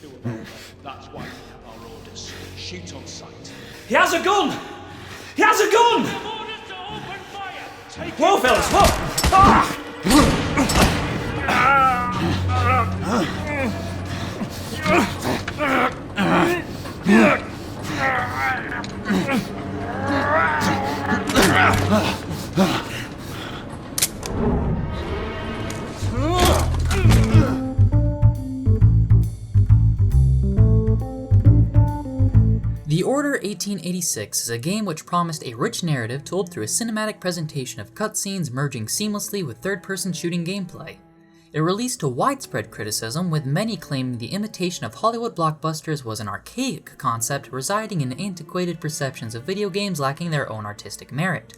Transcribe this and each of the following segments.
do about it. That's why we have our orders. Shoot on sight. He has a gun! He has a gun! Orders to open fire! Take Whoa, fellas, whoa! Ah! The Order 1886 is a game which promised a rich narrative told through a cinematic presentation of cutscenes merging seamlessly with third-person shooting gameplay. It released to widespread criticism, with many claiming the imitation of Hollywood blockbusters was an archaic concept residing in antiquated perceptions of video games lacking their own artistic merit.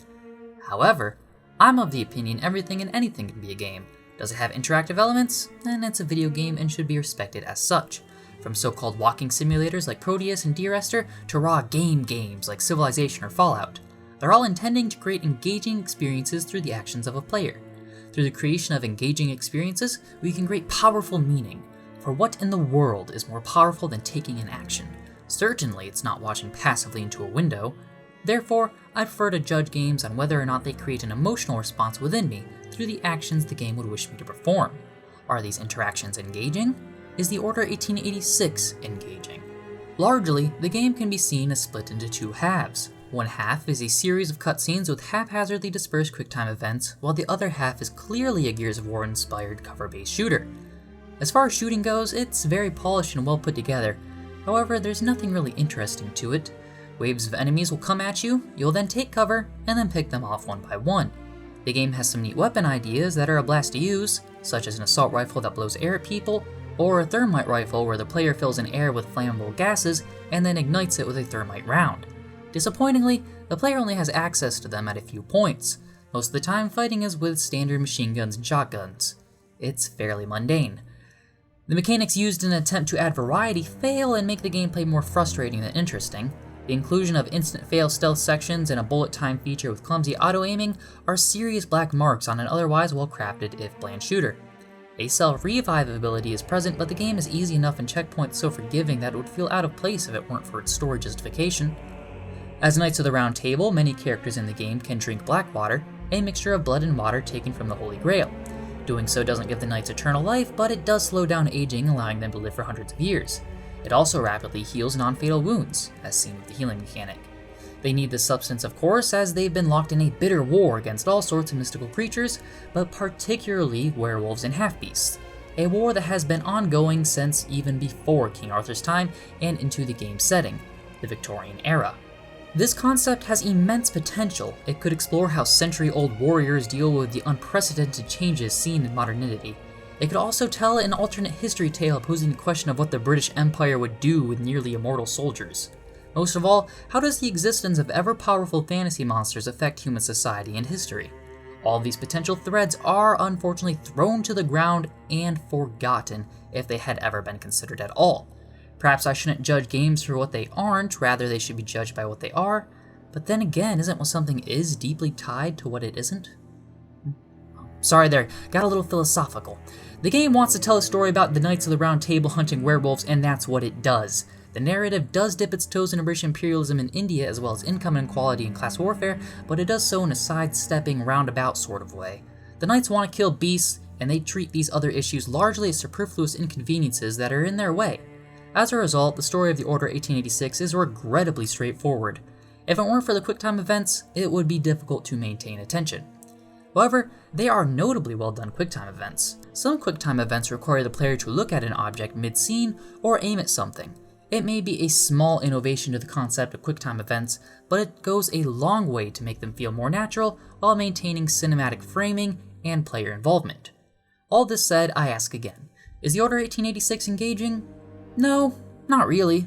However, I'm of the opinion everything and anything can be a game. Does it have interactive elements? Then it's a video game and should be respected as such. From so-called walking simulators like Proteus and Dear Esther to raw games like Civilization or Fallout. They're all intending to create engaging experiences through the actions of a player. Through the creation of engaging experiences, we can create powerful meaning. For what in the world is more powerful than taking an action? Certainly it's not watching passively into a window. Therefore, I prefer to judge games on whether or not they create an emotional response within me through the actions the game would wish me to perform. Are these interactions engaging? Is the Order 1886 engaging? Largely, the game can be seen as split into two halves. One half is a series of cutscenes with haphazardly dispersed QuickTime events, while the other half is clearly a Gears of War-inspired cover-based shooter. As far as shooting goes, it's very polished and well put together. However, there's nothing really interesting to it. Waves of enemies will come at you, you'll then take cover, and then pick them off one by one. The game has some neat weapon ideas that are a blast to use, such as an assault rifle that blows air at people, or a thermite rifle where the player fills in air with flammable gases and then ignites it with a thermite round. Disappointingly, the player only has access to them at a few points. Most of the time, fighting is with standard machine guns and shotguns. It's fairly mundane. The mechanics used in an attempt to add variety fail and make the gameplay more frustrating than interesting. The inclusion of instant fail stealth sections and a bullet time feature with clumsy auto-aiming are serious black marks on an otherwise well-crafted, if bland, shooter. A self-revive ability is present, but the game is easy enough and checkpoints so forgiving that it would feel out of place if it weren't for its story justification. As Knights of the Round Table, many characters in the game can drink black water, a mixture of blood and water taken from the Holy Grail. Doing so doesn't give the knights eternal life, but it does slow down aging, allowing them to live for hundreds of years. It also rapidly heals non-fatal wounds, as seen with the healing mechanic. They need this substance, of course, as they've been locked in a bitter war against all sorts of mystical creatures, but particularly werewolves and half-beasts. A war that has been ongoing since even before King Arthur's time and into the game's setting, the Victorian era. This concept has immense potential. It could explore how century-old warriors deal with the unprecedented changes seen in modernity. It could also tell an alternate history tale posing the question of what the British Empire would do with nearly immortal soldiers. Most of all, how does the existence of ever-powerful fantasy monsters affect human society and history? All of these potential threads are unfortunately thrown to the ground and forgotten if they had ever been considered at all. Perhaps I shouldn't judge games for what they aren't, rather they should be judged by what they are, but then again, isn't what something is deeply tied to what it isn't? Sorry there, got a little philosophical. The game wants to tell a story about the Knights of the Round Table hunting werewolves, and that's what it does. The narrative does dip its toes in British imperialism in India as well as income inequality and class warfare, but it does so in a sidestepping, roundabout sort of way. The Knights want to kill beasts, and they treat these other issues largely as superfluous inconveniences that are in their way. As a result, the story of the Order 1886 is regrettably straightforward. If it weren't for the QuickTime events, it would be difficult to maintain attention. However, they are notably well done QuickTime events. Some QuickTime events require the player to look at an object mid-scene or aim at something. It may be a small innovation to the concept of QuickTime events, but it goes a long way to make them feel more natural while maintaining cinematic framing and player involvement. All this said, I ask again, is the Order 1886 engaging? No, not really.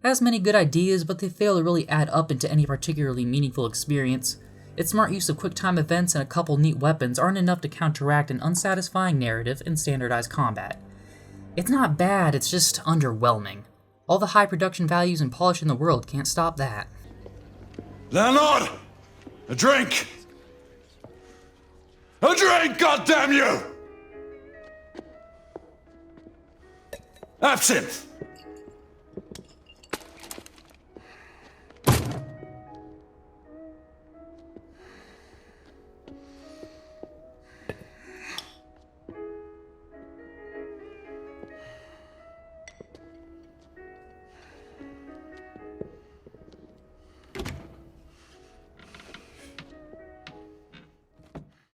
It has many good ideas, but they fail to really add up into any particularly meaningful experience. Its smart use of QuickTime events and a couple neat weapons aren't enough to counteract an unsatisfying narrative and standardized combat. It's not bad, it's just underwhelming. All the high production values and polish in the world can't stop that. Leonard! A drink! A drink, goddammit you! Absinthe!